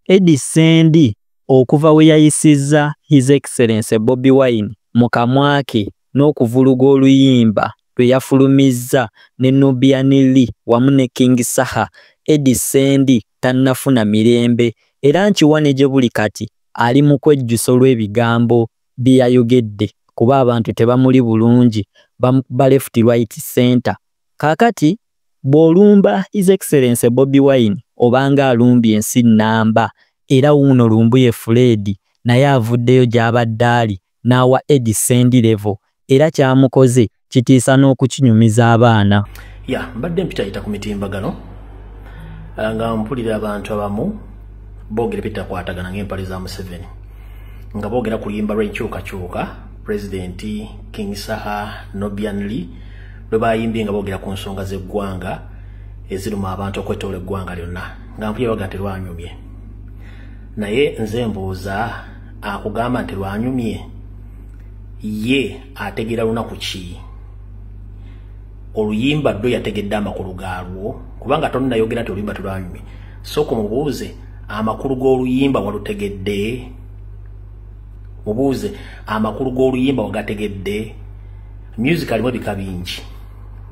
Eddie Sendi okuva we yayisizza His Excellency Bobi Wine mu kamwa ke n'okuvuluga oluyimba lwe yafulumizza ne Nubian Lee wamu ne King Saha, Eddie Sendi tannafuna mirembe era nkiwane gye buli kati ali mu kwejjusa olw'ebigambo bye yayogedde kuba abantu tebamuli bulungi ba left right center. Kakati bw'olumba His Excellency Bobi Wine obanga alumbye ensi nnamba era wuno lumbuye Fred naye avuddeyo gy'abadde ali n'awa Eddie Sendi level era kyamukoze kitiisa n'okukinyumiza abaana. Mbadde mpita ku mitimbagano nga mpulira abantu abamu boogera bitakwatagana ng'empale za Museveni nga boogera ku luyimba lw'enkyukakyuka President King Saha, Nubian Lee lwe bayimbye nga boogera ku nsonga z'eggwanga eziruma abantu okwetoola eggwanga lyonna nga mpulira baga nti lwanyumye. Naye nze mbuuza akugamba nti lwanyumye ye ategeera lunaku ki? Oluyimba ddwe yategedde amakulu gaalwo kubanga tonnayogera nti oluyimba telwanyumye. Sooka mubuuze amakulu g'oluyimba walutegedde? Mubuuze amakulu g'oluyimba wagategedde? Music alimu ebika bingi.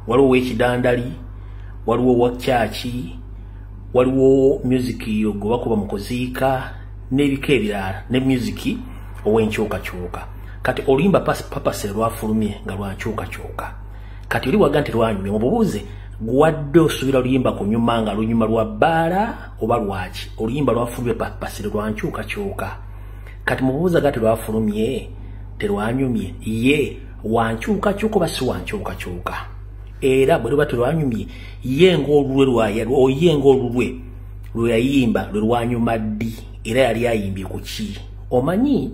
Waliwo w'ekidandali, waliwo wakyaki, waliwo music gwe bakuba mu kuziika n'ebika ebirala ne music ow'enkyukakyuka. Kati oluyimba papase lwafulumye nga lwankyukakyuka. Kati oli waga nti lwanyumye, mubuuze guwadde osuubira oluyimba kunyuma nga lunyuma lwa bbaala oba lwaki? Oluyimba lwafulumye papase lwankyukakyuka. Kati mubuuza gati lwafulumye terwanyumye ye wankyukakyuka oba si wankyukakyuka? Era bwe luba terwanyumye ye ng'olulwe lwe yayimba lwe lwanyuma ddi era yali ayimbye ku ki? Omanyi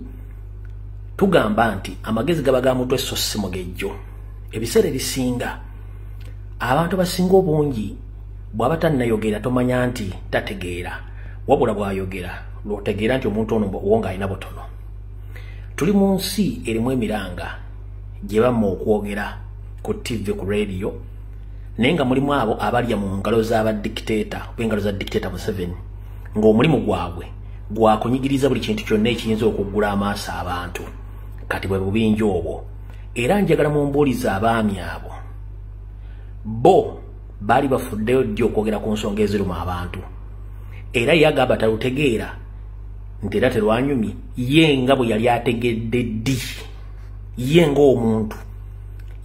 tugamba nti amagezi gaba ga mutwe so si mugejjo. Ebiseera ebisinga abantu basinga obungi bw'aba tannayogera tomanya nti tategeera, wabula bw'ayogera lw'otegeera nti omuntu ono wonga alina butono. Tuli mu nsi erimu emiranga gye bamma okwogera ku TV, ku radio, naye nga mulimu abo abalya mu ngalo z'abadikiteeta oba engalo za dikiteeta Museveni ng'omulimu gwabwe gwa kunyigiriza buli kintu kyonna ekiyinza okuggula amaaso abantu. Kati bwe bubinja obwo era njagala mumbuuliza abaami abo bo baali bafuddeyo ddi okwogera ku nsonga eziruma abantu era ye agamba talutegeera nti era terwanyumye ye nga bwe yali ategedde ddi, ye ng'omuntu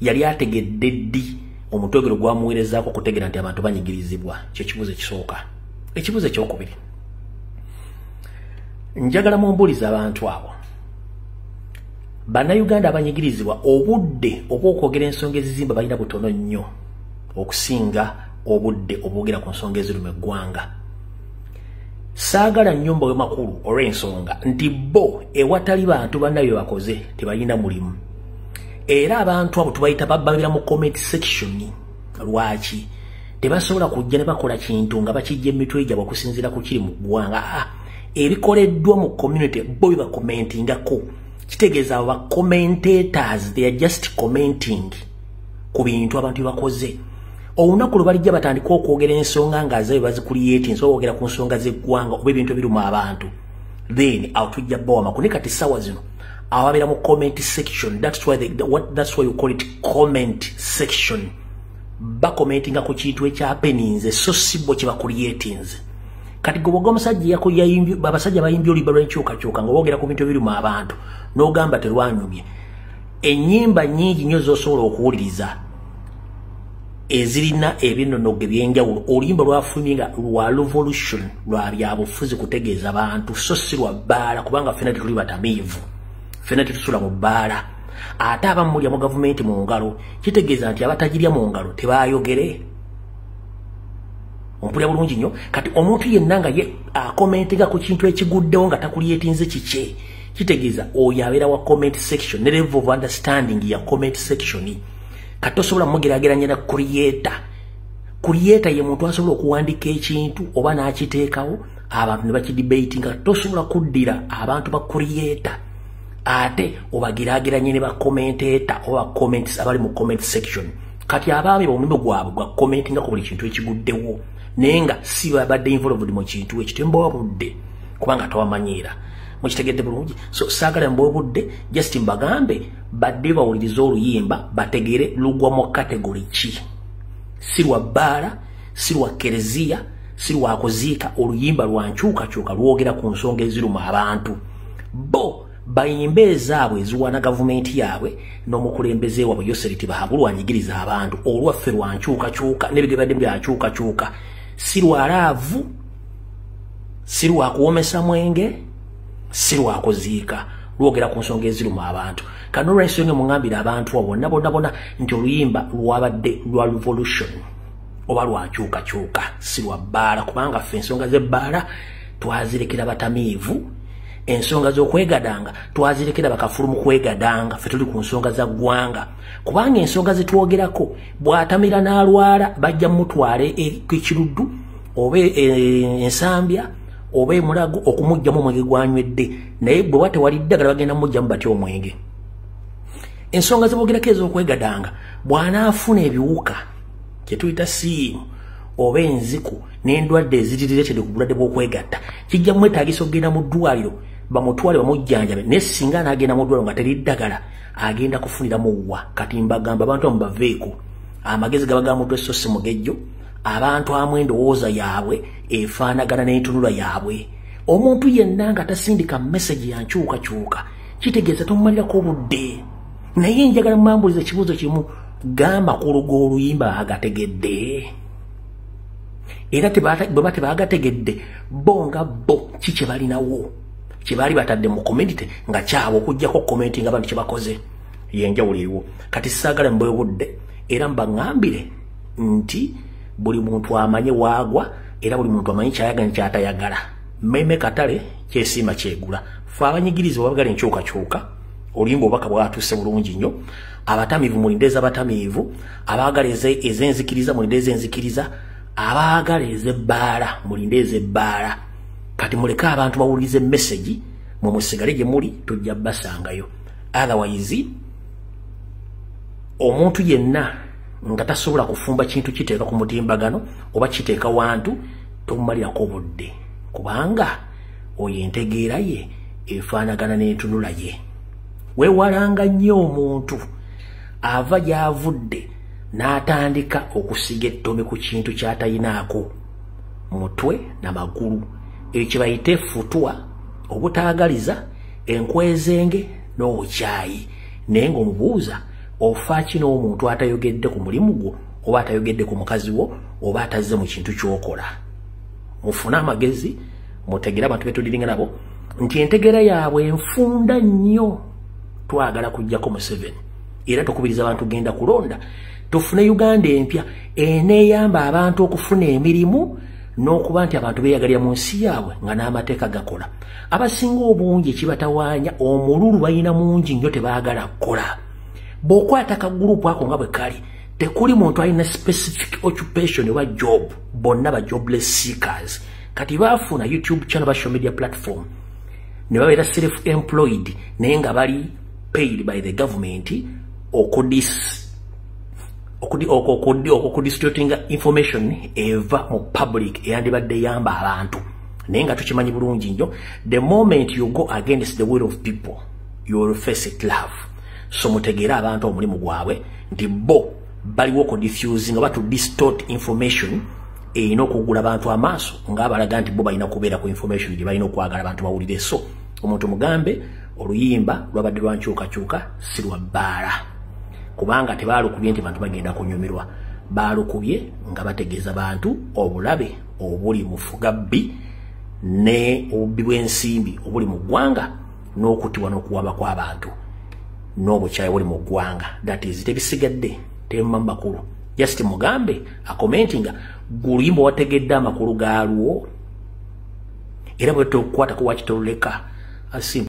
yali ategedde ddi omutwegero gwamuweerezaako okutegeera nti abantu banyigirizibwa. Kyo kibuuzo ekisooka. Ekibuuzo ekyokubiri, njagala mumbuuliza abantu abo bannayuganda abanyigirizibwa obudde obw'okwogera ensonga ezizimba balina butono nnyo okusinga obudde obwogera ku nsonga eziruma eggwanga. Saagala nnyumba w'emakulu olw'ensonga nti bo ewatali bantu bannayo bakoze tebalina mulimu era abantu abo tubayita babeera mu comment section. Lwaki? Tebasobola kujja ne bakola kintu nga bakijja emitwe gyabwe okusinziira ku kiri mu ggwanga. Ebikoleddwa mu community bo bibakomentingako. Kitegeeza aba commentators, they are just commenting ku bintu abantu bakoze. Olunaku lwe balijja batandika okwogera ensonga nga zayo bazikuliyeeti nso okwogera ku nsonga z'eggwanga oba ebintu ebiruma abantu, then awtujja bbawa makulu. Kati ssaawa zino ababeera mu comment section, that's why you call it comment section. Bakomentinga ku kintu ekyapeninze so si bo kye bakuliyeetinze. Kati gobogga omusajja abasajja bayimbye oluyimba lw'enkyukakyuka nga boogera ku bintu ebiruma abantu n'ogamba terwanyumye. Ennyimba nnyingi nnyo z'osobola okuwuliriza ezirina ebinnonoge by'enjawulo. Oluyimba lwafulumye nga lwa revolution, lwa byabufuzi kutegeeza bantu so si lwa bbaala kubanga ffenna tetuli batamiivu, ffenna tetusula mu bbaala. Ate abamu mulya mu gavumenti mu ngalo, kitegeeza nti abatagirya mu ngalo tebaayogere. Ompulira bulungi nnyo. Kati omuntu yenna nga ye akomentinga ku kintu ekiguddewo nga takulyetinze kike, kitegeeza oyo abeera wa comment section ne level of understanding ya comment section. Kati tosobola mugerageranya na creator. Creator ye muntu asobola okuwandika ekintu oba n'akiteekawo abantu ne bakidebatinga. Tosobola kuddira abantu ba creator ate obagerageranye ne ba commentator oba comments abali mu comment section. Kati abaami b'omulimu gwabwe gwa commentinga ku buli kintu ekiguddewo naye nga si babadde involved mu kintu ekyo. Tembawabudde kubanga tawamanyira mukitegedde bulungi. So sagala mbobudde just mbagambe badde bawuliriza oluyimba bategere lugwa mu category ki. Si lwa bbaala, si lwa kereziya, si lwa kuziika, oluyimba lwankyukakyuka lwogera ku nsonga eziruma abantu. Bo bayimbe ezaabwe eziwaana gavumenti yaabwe n'omukulembeze waabwe Yoseriti Bahabu lwanyigiriza abantu. Olwaffe lwankyukakyuka n'ebigibadde byankyukakyuka. Si lwa laavu, si lwa kuwomesa mwenge, si lwa kuziika, lwogera ku nsonga eziruma abantu. Kano olw'ensonga mungambire abantu abo bonna nti oluyimba lwabadde lwa revolution oba lwankyukakyuka, si lwa bbaala, kubanga ffe ensonga z'ebbaala twazirekera batamiivu, ensonga z'okwegadanga twazirekera bakafulu mu kwegadanga, ffe tuli ku nsonga za ggwanga. Kubanga ensonga zetwogerako bw'atamira n'alwala bajja mutwale ekiruddu oba ensambya oba emulago okumugjamu omwenge gwanywedde, naye bwe watewali ddagala bagenda mujjamu batya omwenge. Ensonga zebogerako ez'okwegadanga bw'anaafuna ebiwuka kye tuyita siimu oba enziku n'endwadde ezirireetedde ku bulwadde bw'okwegatta, kijja mwetaagisa okugenda mu ddwaliro bamutwale bamujjanjabe, naye singa n'agenda mu ddwaliro nga teri ddagala agenda kufuniramu wa. Kati mbagamba abantu amu baveeko, amagezi gabagamuddwa so si mugejjo, abantu amu endowooza yaabwe efaanagana n'entunula yaabwe. Omuntu yenna nga tasindika message ya nkyukakyuka kitegeeza tomumalirako obudde. Naye njagala mwambuliza ekibuuzo kimu, g'amakulu g'oluyimba agategedde? Era bwe tebagategedde bo nga bo ki kye balinawo kye baali batadde mu community nga kyabo okuggyako komenti nga bantu kye bakoze yenjawulo eriwo. Kati saagala mbwebudde era mbaŋŋambire nti buli muntu amanye waagwa era buli muntu amanyi kyayagala nekyatayagala. Mmeme katale kyesiima kyegula. Fe abanyigiriza babagala enkyukakyuka oluyimba obubaka bwatuuse bulungi nnyo. Abatamiivu mulinde ez'abatamiivu, abaagala ez'enzikiriza mulinde ez'enzikiriza, abaagala ez'ebbaala mulinde ez'ebbaala. Kati muleke abantu bawulirize message mwe musigale gye muli, tujja basangayo. Otherwise omuntu yenna nga tasobola kufumba kintu kiteeka ku mutimbagano oba kiteeka wantu tomumalirako obudde, kubanga oyo entegeera ye efaanagana n'entunula ye. Weewalanga nnyo omuntu ava gy'avudde n'atandika okusiga ettome ku kintu ky'atayinaako mutwe n'amagulu, ekyo kye bayita effutwa, obutaagaliza, enkwezenge n'obukyayi. Naye ng'omubuuza ofa ki n'omuntu atayogedde ku mulimu gwo oba atayogedde ku mukazi wo oba atazze mu kintu ky'okola? Mufune amagezi, mutegere abantu betuliringa nabo nti entegera yaabwe enfunda nnyo. Twagala kujjako Museveni era tukubiriza abantu genda kulonda, tufune Uganda empya eneeyamba abantu okufuna emirimu n'okuba nti abantu beeyagalira mu nsi yaabwe nga n'amateeka gakola. Abasinga obungi ekibatawaanya omululu balina mungi nnyo tebaagala kukola. Bw'okwata akagurupu ako nga bwe kali tekuli muntu alina specific occupation oba job, bonna ba jobless seekers. Kati baafuna YouTube channel ba social media platform ne babeera self-employed naye nga bali paid by the government okudistorting information eva mu public eyandibadde eyamba abantu. Naye nga tukimanyi bulungi nnyo, the moment you go against the will of people you will face it love. So mutegeera abantu omulimu gwabwe nti bo baliwo okudifusing oba to distort information erina okugula abantu amaaso ng'abalaga nti bo balina kubeera ku information gye balina okwagala abantu bawulire. So omuntu mugambe oluyimba lwabadde lwankyukakyuka si lwa bbaala, kubanga tebaalukubye nti bantu bagenda kunyumirwa, baalukubye nga bategeeza bantu obulabe obuli mu fugabbi ne obubbi bw'ensimbi obuli mu ggwanga n'okutibwa n'okuwaba kw'abantu n'obukyayi buli mu ggwanga. That is tebisigadde temma makulu, just mugambe akomentinga guluyimba wategedde amakulu gaalwo era bwe tokukwata ku wakitoleka asim